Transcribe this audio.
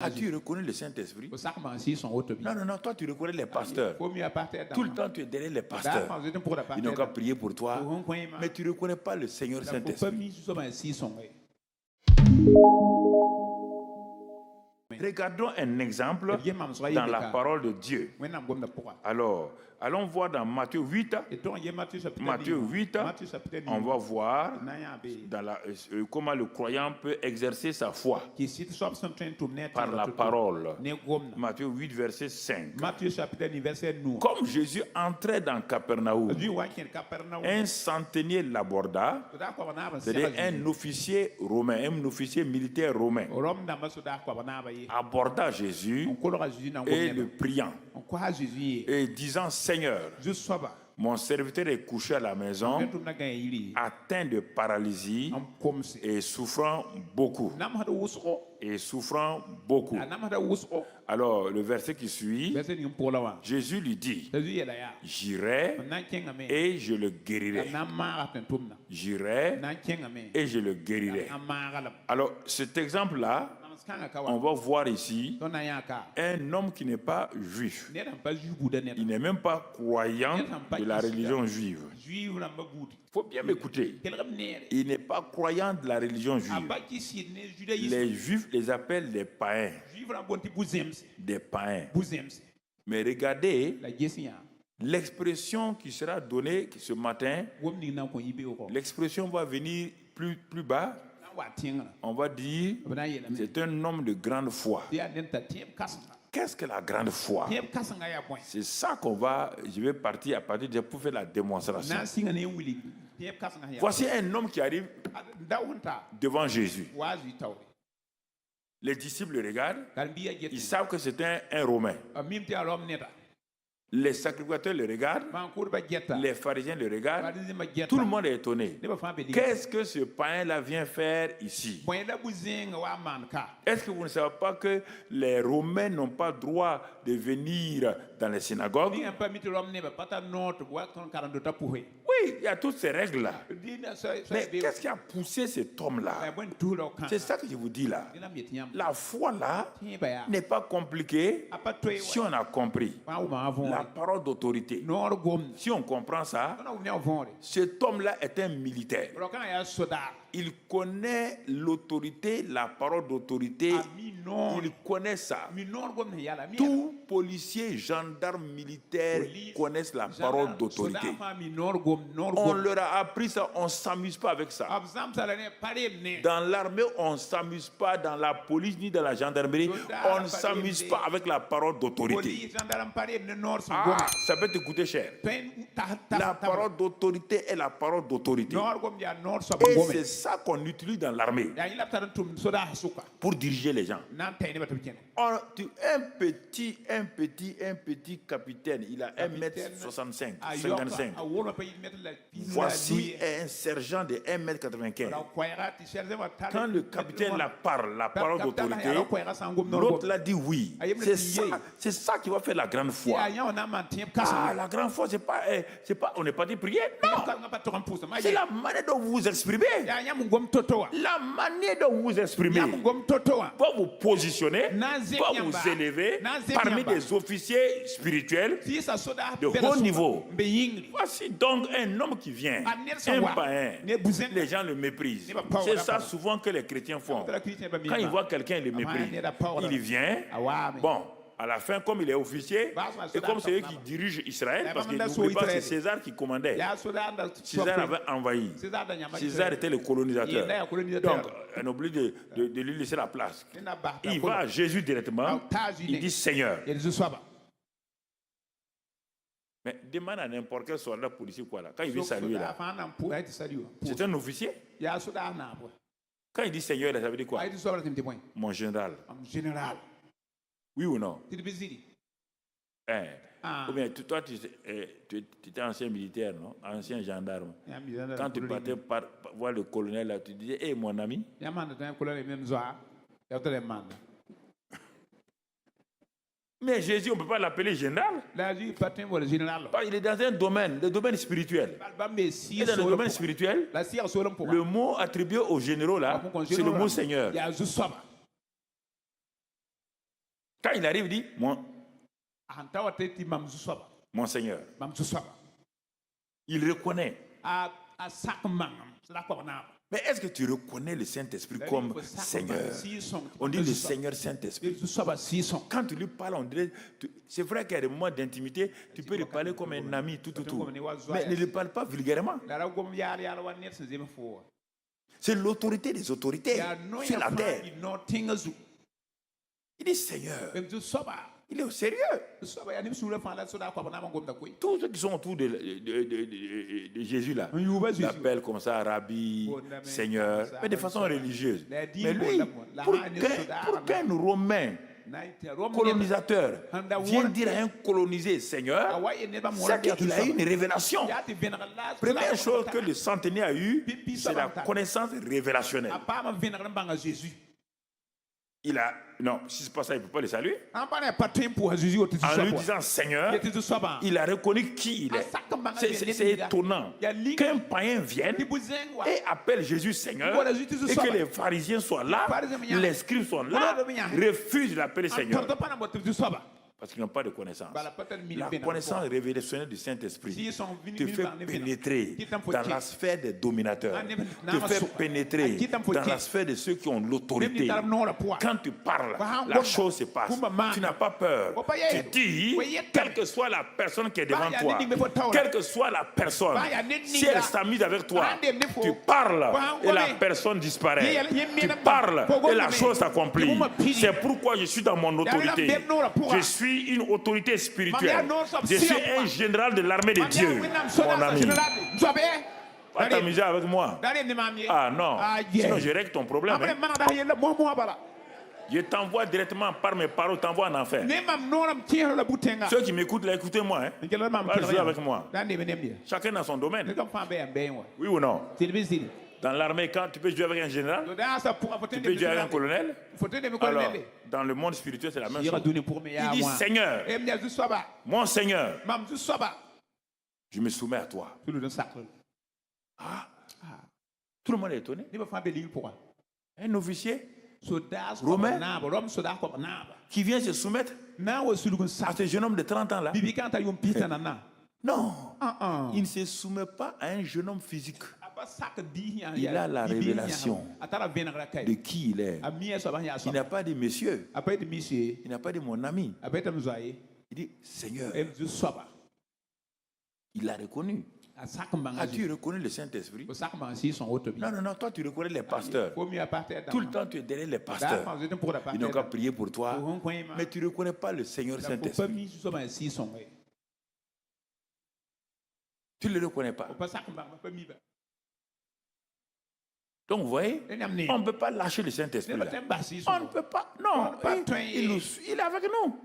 Ah, tu reconnais le Saint-Esprit? Non, non, non, toi tu reconnais les pasteurs. Tout le temps tu es derrière les pasteurs. Ils n'ont qu'à prier pour toi. Mais tu ne reconnais pas le Seigneur Saint-Esprit. Regardons un exemple dans la parole de Dieu. Alors, allons voir dans Matthieu 8. Matthieu 8, on va voir dans comment le croyant peut exercer sa foi par la parole. Matthieu 8, verset 5. Comme Jésus entrait dans Capernaum, un centenier l'aborda, c'est-à-dire un officier romain, un officier militaire romain, aborda Jésus et le priant, et disant: Seigneur, mon serviteur est couché à la maison, atteint de paralysie et souffrant beaucoup. Alors, le verset qui suit, Jésus lui dit: j'irai et je le guérirai. J'irai et je le guérirai. Alors, cet exemple-là, on va voir ici un homme qui n'est pas juif. Il n'est même pas croyant de la religion juive. Il faut bien m'écouter. Il n'est pas croyant de la religion juive. Les juifs les appellent des païens. Des païens. Mais regardez l'expression qui sera donnée ce matin. L'expression va venir plus bas. On va dire c'est un homme de grande foi. Qu'est-ce que la grande foi? C'est ça je vais partir à partir de pour faire la démonstration. Voici un homme qui arrive devant Jésus. Les disciples le regardent. Ils savent que c'est un Romain. Les sacrificateurs le regardent, les pharisiens le regardent, tout le monde est étonné. Qu'est-ce que ce païen-là vient faire ici? Est-ce que vous ne savez pas que les Romains n'ont pas droit de venir dans les synagogues? Oui, il y a toutes ces règles-là. Mais qu'est-ce qui a poussé cet homme-là? C'est ça que je vous dis là. La foi là n'est pas compliquée si on a compris la parole d'autorité. Si on comprend ça, cet homme-là est un militaire. Il connaît l'autorité, la parole d'autorité. Il connaît ça. Tout policier, gendarme, militaire connaissent la parole d'autorité. On leur a appris ça, on ne s'amuse pas avec ça. Dans l'armée, on ne s'amuse pas, dans la police ni dans la gendarmerie, on ne s'amuse pas avec la parole d'autorité. Ah, ça peut te coûter cher. La parole d'autorité est la parole d'autorité. Et c'est ça qu'on utilise dans l'armée pour diriger les gens. Un petit capitaine, il a 1m65, 55. Voici un sergent de 1m95. Quand le capitaine parle, la parole d'autorité, l'autre l'a dit oui. C'est ça qui va faire la grande foi. Ah, la grande foi, c'est pas, on n'est pas dit prier. Non. C'est la manière dont vous vous exprimez. La manière dont vous vous exprimez. Pour vous positionner, pour vous élever parmi des officiers spirituels de haut niveau. Voici donc un homme qui vient, un païen. Les gens le méprisent. C'est ça souvent que les chrétiens font. Quand ils voient quelqu'un, ils le méprisent. Il vient, bon, à la fin, comme il est officier, et comme c'est lui qui dirige Israël, parce que n'oubliez pas, c'est César qui commandait. César avait envahi. César était le colonisateur. Donc, on oublie de lui laisser la place. Il va à Jésus directement. Il dit Seigneur. Mais demande à n'importe quel soldat policier quoi là. Quand il veut saluer là, c'est un officier. Quand il dit Seigneur, ça veut dire quoi? Mon général. Oui ou non? Ou bien toi, tu étais ancien militaire, non? Ancien gendarme. Quand tu partais voir le colonel, là, tu disais, hé, mon ami. Mais Jésus, on ne peut pas l'appeler général. Il est dans un domaine, le domaine spirituel. Et dans le domaine spirituel, le mot attribué aux généraux, là, c'est le mot Seigneur. Quand il arrive, il dit, mon Seigneur. Il reconnaît. Mais est-ce que tu reconnais le Saint-Esprit comme Seigneur? On dit le Seigneur Saint-Esprit. Quand tu lui parles, on dirait, c'est vrai qu'il y a des moments d'intimité, tu peux lui parler comme un ami, tout. Mais ne lui parle pas vulgairement. C'est l'autorité des autorités sur la terre. Il dit Seigneur. Il est au sérieux. Tous ceux qui sont autour de Jésus là, l'appellent comme ça, Rabbi, Seigneur, mais de façon religieuse. Mais lui, pour qu'un Romain colonisateur vienne dire à un colonisé Seigneur, c'est qu'il a eu une révélation. Première chose que le centenaire a eue, c'est la connaissance révélationnelle. Il a, non, si c'est pas ça, il ne peut pas le saluer. En lui disant Seigneur, il a reconnu qui il est. C'est étonnant qu'un païen vienne et appelle Jésus Seigneur et que les pharisiens soient là, les scribes soient là, refusent de l'appeler Seigneur. Parce qu'ils n'ont pas de connaissance. La connaissance révélationnelle du Saint-Esprit te fait pénétrer dans la sphère des dominateurs, te fait pénétrer dans la sphère de ceux qui ont l'autorité. Quand tu parles, la chose se passe. Tu n'as pas peur. Tu dis, quelle que soit la personne qui est devant toi, quelle que soit la personne, si elle s'amuse avec toi, tu parles et la personne disparaît. Tu parles et la chose s'accomplit. C'est pourquoi je suis dans mon autorité. Je suis une autorité spirituelle. Je suis un général de l'armée de Dieu, mon ami. Va t'amuser avec moi. Ah non, sinon je règle ton problème. Je t'envoie directement par mes paroles, t'envoie en enfer. Ceux qui m'écoutent là, écoutez-moi. Va jouer avec moi. Chacun dans son domaine. Oui ou non? Dans l'armée, quand tu peux jouer avec un général, tu peux jouer avec un colonel. Alors, dans le monde spirituel, c'est la même chose. Il dit Seigneur, mon Seigneur, je me soumets à toi. Ah. Tout le monde est étonné. Un officier romain qui vient se soumettre à ce jeune homme de 30 ans là. Non, il ne se soumet pas à un jeune homme physique. Il a la révélation de qui il est. Il n'a pas dit monsieur. Il n'a pas dit mon ami. Il dit Seigneur. Il l'a reconnu. As-tu reconnu le Saint-Esprit? Non, toi tu reconnais les pasteurs. Tout le temps tu es derrière les pasteurs. Ils n'ont qu'à prier pour toi. Mais tu ne reconnais pas le Seigneur Saint-Esprit. Tu ne le reconnais pas. Donc vous voyez, on ne peut pas lâcher le Saint-Esprit là. On ne peut pas. Non, il est avec nous.